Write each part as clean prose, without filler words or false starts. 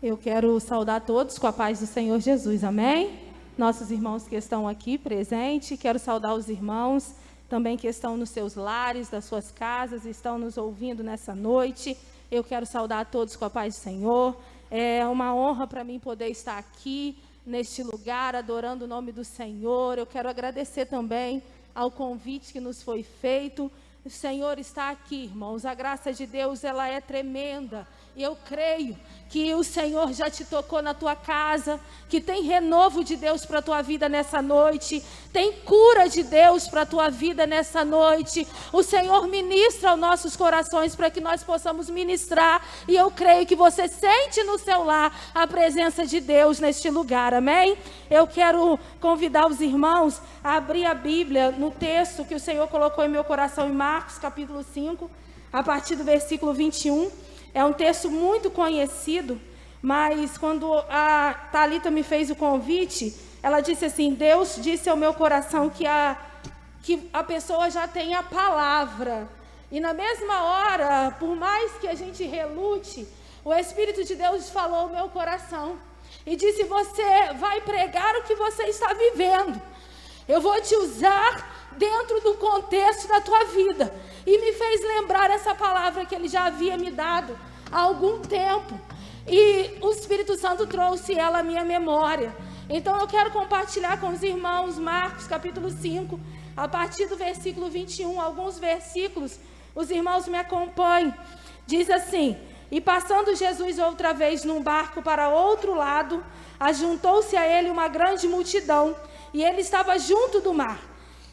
Eu quero saudar todos com a paz do Senhor Jesus, amém? Nossos irmãos que estão aqui presentes, quero saudar os irmãos também que estão nos seus lares, das suas casas, estão nos ouvindo nessa noite. Eu quero saudar a todos com a paz do Senhor. É uma honra para mim poder estar aqui, neste lugar, adorando o nome do Senhor. Eu quero agradecer também ao convite que nos foi feito. O Senhor está aqui, irmãos. A graça de Deus, ela é tremenda. E eu creio que o Senhor já te tocou na tua casa, que tem renovo de Deus para a tua vida nessa noite, tem cura de Deus para a tua vida nessa noite. O Senhor ministra aos nossos corações para que nós possamos ministrar, e eu creio que você sente no seu lar a presença de Deus neste lugar, amém? Eu quero convidar os irmãos a abrir a Bíblia no texto que o Senhor colocou em meu coração em Marcos capítulo 5, a partir do versículo 21. É um texto muito conhecido, mas quando a Thalita me fez o convite, ela disse assim: Deus disse ao meu coração que a pessoa já tem a palavra. E na mesma hora, por mais que a gente relute, o Espírito de Deus falou ao meu coração e disse: você vai pregar o que você está vivendo. Eu vou te usar dentro do contexto da tua vida. E me fez lembrar essa palavra que ele já havia me dado há algum tempo. E o Espírito Santo trouxe ela à minha memória. Então eu quero compartilhar com os irmãos Marcos capítulo 5, a partir do versículo 21, alguns versículos. Os irmãos me acompanhem. Diz assim: e passando Jesus outra vez num barco para outro lado, ajuntou-se a ele uma grande multidão, e ele estava junto do mar.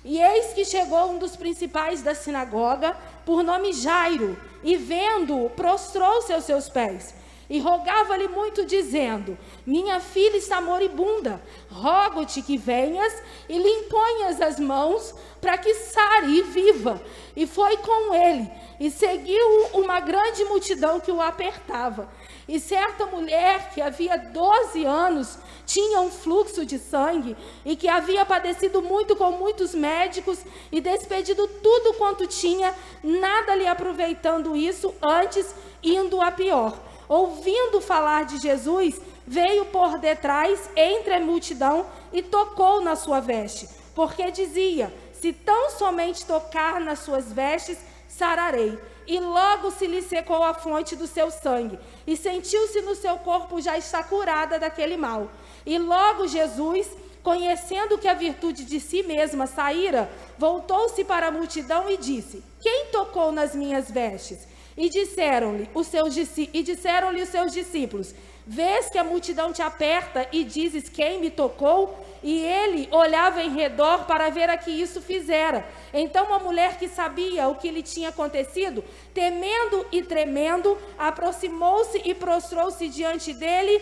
E eis que chegou um dos principais da sinagoga, por nome Jairo, e vendo-o, prostrou-se aos seus pés, e rogava-lhe muito, dizendo: minha filha está moribunda, rogo-te que venhas e lhe imponhas as mãos, para que sare e viva. E foi com ele, e seguiu uma grande multidão que o apertava. E certa mulher que havia 12 anos tinha um fluxo de sangue, e que havia padecido muito com muitos médicos, e despedido tudo quanto tinha, nada lhe aproveitando isso, antes indo a pior. Ouvindo falar de Jesus, veio por detrás entre a multidão e tocou na sua veste, porque dizia: se tão somente tocar nas suas vestes, sararei. E logo se lhe secou a fonte do seu sangue, e sentiu-se no seu corpo já estar curada daquele mal. E logo Jesus, conhecendo que a virtude de si mesma saíra, voltou-se para a multidão e disse: quem tocou nas minhas vestes? E disseram-lhe os seus discípulos: vês que a multidão te aperta e dizes: quem me tocou? E ele olhava em redor para ver a que isso fizera. Então a mulher, que sabia o que lhe tinha acontecido, temendo e tremendo, aproximou-se e prostrou-se diante dele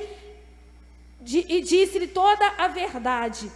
e disse-lhe toda a verdade.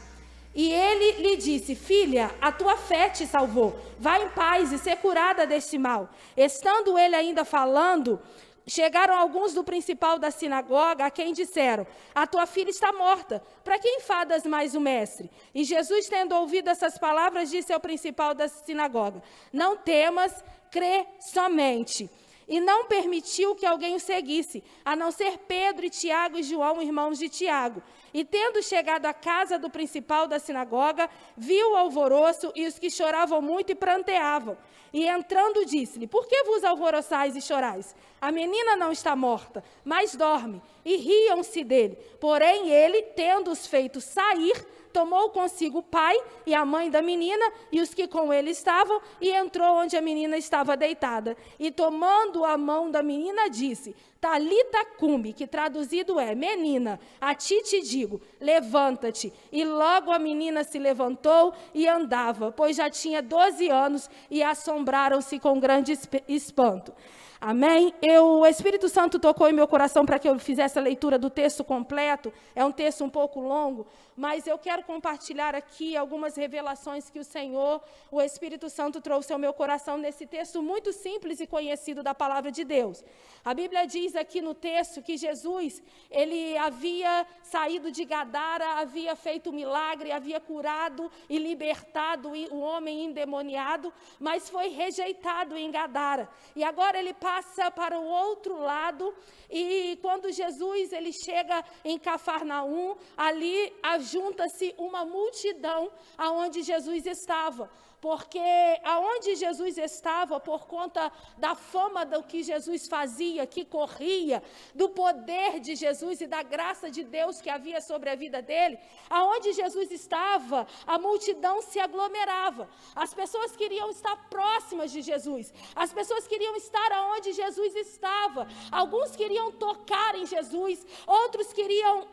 E ele lhe disse: filha, a tua fé te salvou, vá em paz e ser curada deste mal. Estando ele ainda falando, chegaram alguns do principal da sinagoga, a quem disseram: a tua filha está morta, para que enfadas mais o mestre? E Jesus, tendo ouvido essas palavras, disse ao principal da sinagoga: não temas, crê somente. E não permitiu que alguém o seguisse, a não ser Pedro e Tiago e João, irmãos de Tiago. E tendo chegado à casa do principal da sinagoga, viu o alvoroço e os que choravam muito e pranteavam. E entrando disse-lhe: por que vos alvoroçais e chorais? A menina não está morta, mas dorme. E riam-se dele. Porém ele, tendo-os feito sair, tomou consigo o pai e a mãe da menina e os que com ele estavam, e entrou onde a menina estava deitada. E tomando a mão da menina, disse: Talita cumi, que traduzido é: menina, a ti te digo, levanta-te. E logo a menina se levantou e andava, pois já tinha 12 anos, e assombraram-se com grande espanto. Amém? O Espírito Santo tocou em meu coração para que eu fizesse a leitura do texto completo. É um texto um pouco longo, mas eu quero compartilhar aqui algumas revelações que o Senhor, o Espírito Santo, trouxe ao meu coração nesse texto muito simples e conhecido da palavra de Deus. A Bíblia diz aqui no texto que Jesus, ele havia saído de Gadara, havia feito milagre, havia curado e libertado o homem endemoniado, mas foi rejeitado em Gadara. E agora ele passa para o outro lado, e quando Jesus Jesus ele chega em Cafarnaum, ali ajunta-se uma multidão aonde Jesus estava. Porque aonde Jesus estava, por conta da fama do que Jesus fazia, que corria, do poder de Jesus e da graça de Deus que havia sobre a vida dele, aonde Jesus estava, a multidão se aglomerava. As pessoas queriam estar próximas de Jesus, as pessoas queriam estar aonde Jesus estava. Alguns queriam tocar em Jesus, outros queriam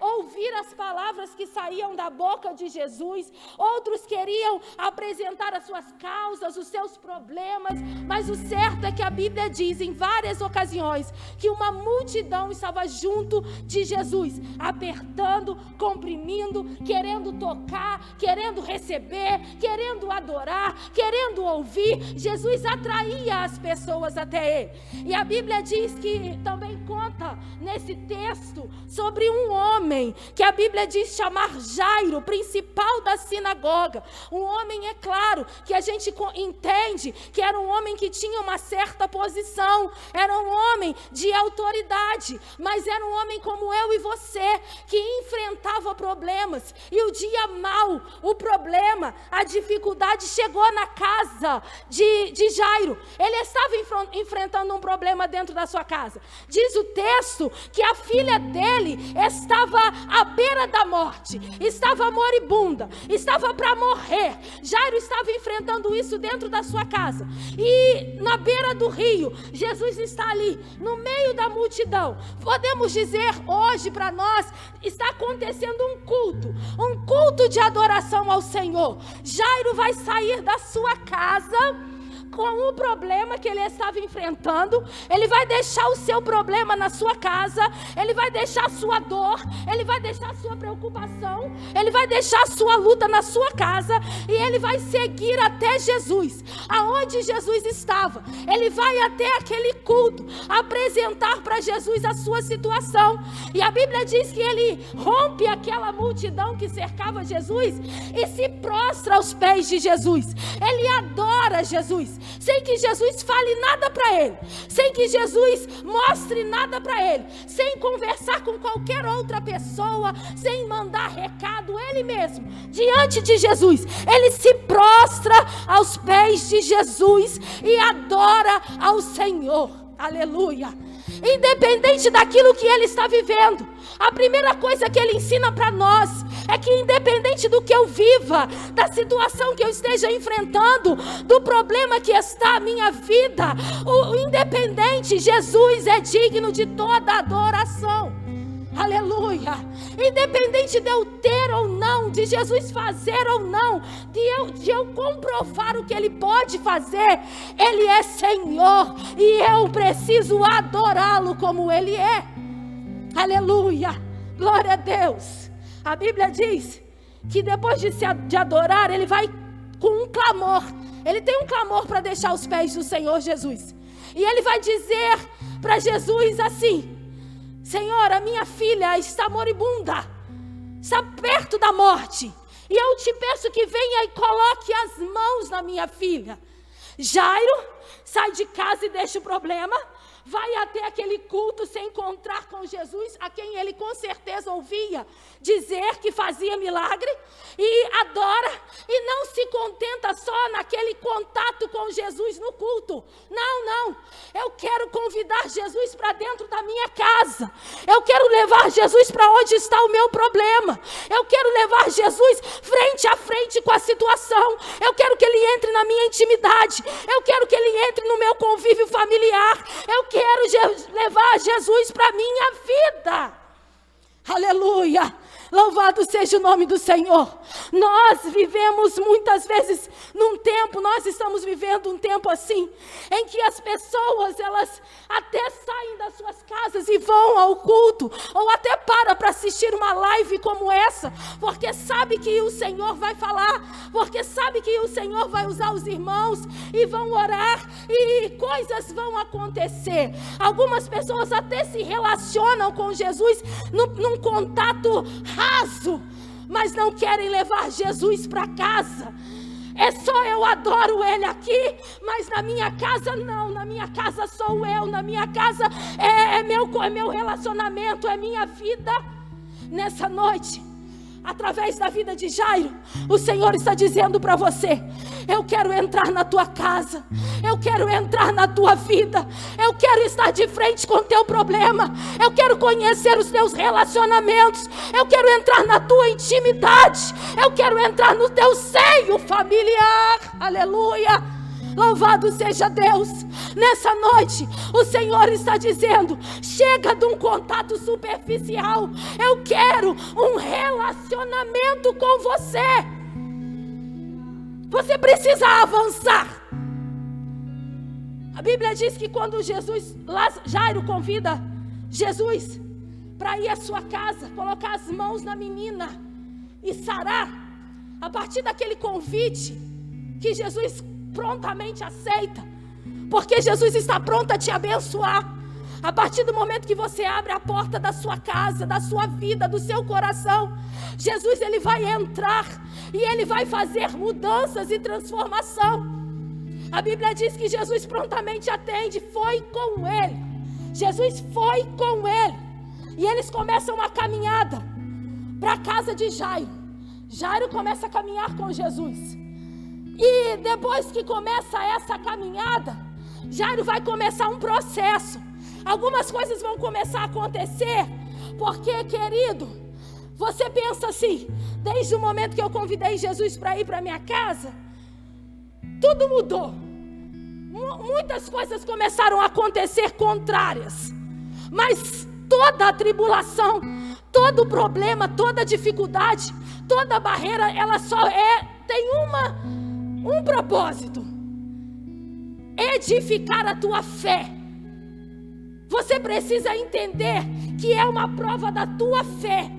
ouvir as palavras que saíam da boca de Jesus, outros queriam apresentar as suas causas, os seus problemas, mas o certo é que a Bíblia diz em várias ocasiões que uma multidão estava junto de Jesus, apertando, comprimindo, querendo tocar, querendo receber, querendo adorar, querendo ouvir. Jesus atraía as pessoas até ele. E a Bíblia diz que também conta nesse texto sobre um homem que a Bíblia diz chamar Jairo, principal da sinagoga. Um homem, é claro, que a gente entende que era um homem que tinha uma certa posição, era um homem de autoridade, mas era um homem como eu e você, que enfrentava problemas, e o dia mau, o problema, a dificuldade chegou na casa de Jairo. Ele estava enfrentando um problema dentro da sua casa. Diz o texto que a filha dele estava à beira da morte, estava moribunda, estava para morrer. Jairo estava enfrentando isso dentro da sua casa, e na beira do rio, Jesus está ali, no meio da multidão. Podemos dizer hoje para nós, está acontecendo um culto de adoração ao Senhor. Jairo vai sair da sua casa com o problema que ele estava enfrentando. Ele vai deixar o seu problema na sua casa, ele vai deixar a sua dor, ele vai deixar a sua preocupação, ele vai deixar a sua luta na sua casa, e ele vai seguir até Jesus. Aonde Jesus estava, ele vai até aquele culto, apresentar para Jesus a sua situação. E a Bíblia diz que ele rompe aquela multidão que cercava Jesus e se prostra aos pés de Jesus. Ele adora Jesus, sem que Jesus fale nada para ele, sem que Jesus mostre nada para ele, sem conversar com qualquer outra pessoa, sem mandar recado, ele mesmo, diante de Jesus, ele se prostra aos pés de Jesus e adora ao Senhor. Aleluia! Independente daquilo que ele está vivendo, a primeira coisa que ele ensina para nós é que, independente do que eu viva, da situação que eu esteja enfrentando, do problema que está a minha vida, independente, Jesus é digno de toda adoração. Aleluia! Independente de eu ter ou não, de Jesus fazer ou não, de eu comprovar o que Ele pode fazer, Ele é Senhor, e eu preciso adorá-lo como Ele é. Aleluia! Glória a Deus! A Bíblia diz que depois de adorar, ele vai com um clamor. Ele tem um clamor para deixar aos pés do Senhor Jesus. E ele vai dizer para Jesus assim: Senhor, a minha filha está moribunda, está perto da morte, e eu te peço que venha e coloque as mãos na minha filha. Jairo sai de casa e deixa o problema, vai até aquele culto se encontrar com Jesus, a quem ele com certeza ouvia dizer que fazia milagre, e adora, e não se contenta só naquele contato com Jesus no culto. Não, eu quero convidar Jesus para dentro da minha casa, eu quero levar Jesus para onde está o meu problema, eu quero levar Jesus frente a frente com a situação, eu quero que ele entre na minha intimidade, eu quero que ele entre no meu convívio familiar, eu quero levar Jesus para a minha vida. Aleluia! Louvado seja o nome do Senhor. Nós vivemos muitas vezes nós estamos vivendo um tempo assim, em que as pessoas, elas até saem das suas casas e vão ao culto, ou até para assistir uma live como essa, porque sabe que o Senhor vai falar, porque sabe que o Senhor vai usar os irmãos, e vão orar, e coisas vão acontecer. Algumas pessoas até se relacionam com Jesus num contato raso, mas não querem levar Jesus para casa. É só eu adoro Ele aqui, mas na minha casa não. Na minha casa sou eu, na minha casa é meu relacionamento, é minha vida. Nessa noite, através da vida de Jairo, o Senhor está dizendo para você: eu quero entrar na tua casa, eu quero entrar na tua vida, eu quero estar de frente com o teu problema, eu quero conhecer os teus relacionamentos, eu quero entrar na tua intimidade, eu quero entrar no teu seio familiar. Aleluia! Louvado seja Deus. Nessa noite, o Senhor está dizendo: chega de um contato superficial, eu quero um relacionamento com você. Você precisa avançar. A Bíblia diz que quando Jairo convida Jesus para ir à sua casa, colocar as mãos na menina e sarar, a partir daquele convite que Jesus prontamente aceita, porque Jesus está pronto a te abençoar. A partir do momento que você abre a porta da sua casa, da sua vida, do seu coração, Jesus, ele vai entrar e ele vai fazer mudanças e transformação. A Bíblia diz que Jesus prontamente atende. Foi com ele. Jesus foi com ele. E eles começam a caminhada para a casa de Jairo. Jairo começa a caminhar com Jesus. E depois que começa essa caminhada, Jairo vai começar um processo. Algumas coisas vão começar a acontecer, porque, querido, você pensa assim: desde o momento que eu convidei Jesus para ir para minha casa, tudo mudou. Muitas coisas começaram a acontecer contrárias. Mas toda a tribulação, todo problema, toda dificuldade, toda barreira, ela só tem um propósito: edificar a tua fé. Você precisa entender que é uma prova da tua fé,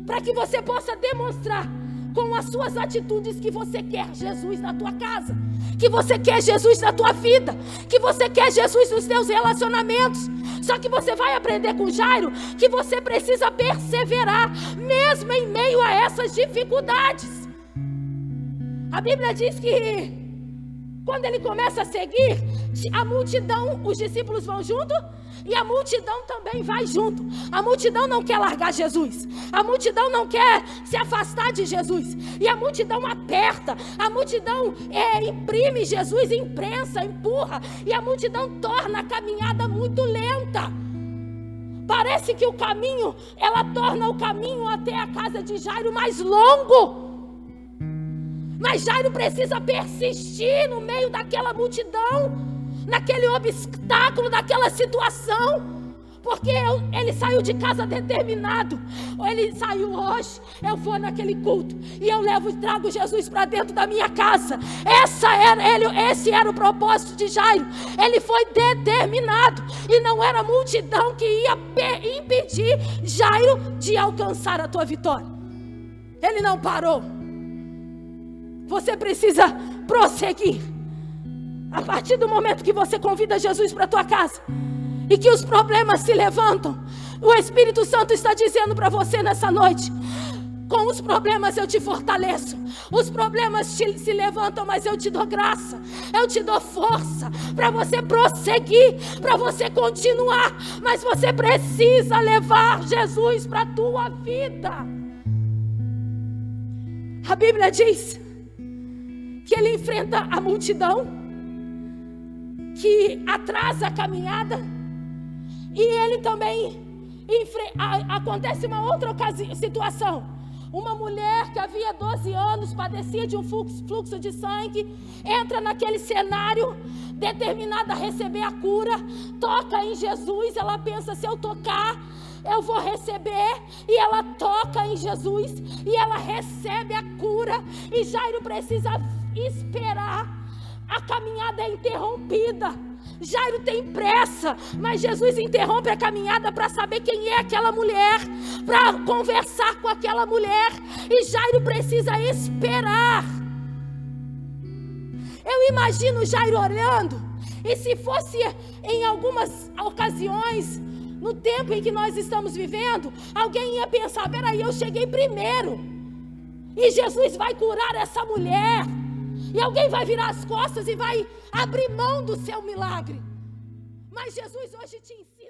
para que você possa demonstrar com as suas atitudes que você quer Jesus na tua casa, que você quer Jesus na tua vida, que você quer Jesus nos teus relacionamentos. Só que você vai aprender com Jairo que você precisa perseverar, mesmo em meio a essas dificuldades. A Bíblia diz que quando ele começa a seguir, a multidão, os discípulos vão junto e a multidão também vai junto. A multidão não quer largar Jesus, a multidão não quer se afastar de Jesus, e a multidão aperta, a multidão imprime Jesus, imprensa, empurra, e a multidão torna a caminhada muito lenta. Parece que o caminho, ela torna o caminho até a casa de Jairo mais longo. Mas Jairo precisa persistir no meio daquela multidão, naquele obstáculo, daquela situação, porque ele saiu de casa determinado. Ou ele saiu hoje, eu vou naquele culto e eu trago Jesus para dentro da minha casa. Esse era o propósito de Jairo. Ele foi determinado, e não era a multidão que ia impedir Jairo de alcançar a tua vitória. Ele não parou. Você precisa prosseguir. A partir do momento que você convida Jesus para a tua casa e que os problemas se levantam, o Espírito Santo está dizendo para você nessa noite: com os problemas eu te fortaleço. Os problemas se levantam, mas eu te dou graça, eu te dou força para você prosseguir, para você continuar. Mas você precisa levar Jesus para a tua vida. A Bíblia diz que ele enfrenta a multidão, que atrasa a caminhada, e ele também acontece uma outra situação. Uma mulher que havia 12 anos padecia de um fluxo de sangue, entra naquele cenário determinada a receber a cura, toca em Jesus. Ela pensa: se eu tocar, eu vou receber. E ela toca em Jesus e ela recebe a cura. E Jairo precisa esperar. A caminhada é interrompida. Jairo tem pressa, mas Jesus interrompe a caminhada para saber quem é aquela mulher, para conversar com aquela mulher. E Jairo precisa esperar. Eu imagino Jairo olhando, e se fosse em algumas ocasiões, no tempo em que nós estamos vivendo, alguém ia pensar: peraí, eu cheguei primeiro, e Jesus vai curar essa mulher. E alguém vai virar as costas e vai abrir mão do seu milagre. Mas Jesus hoje te ensina.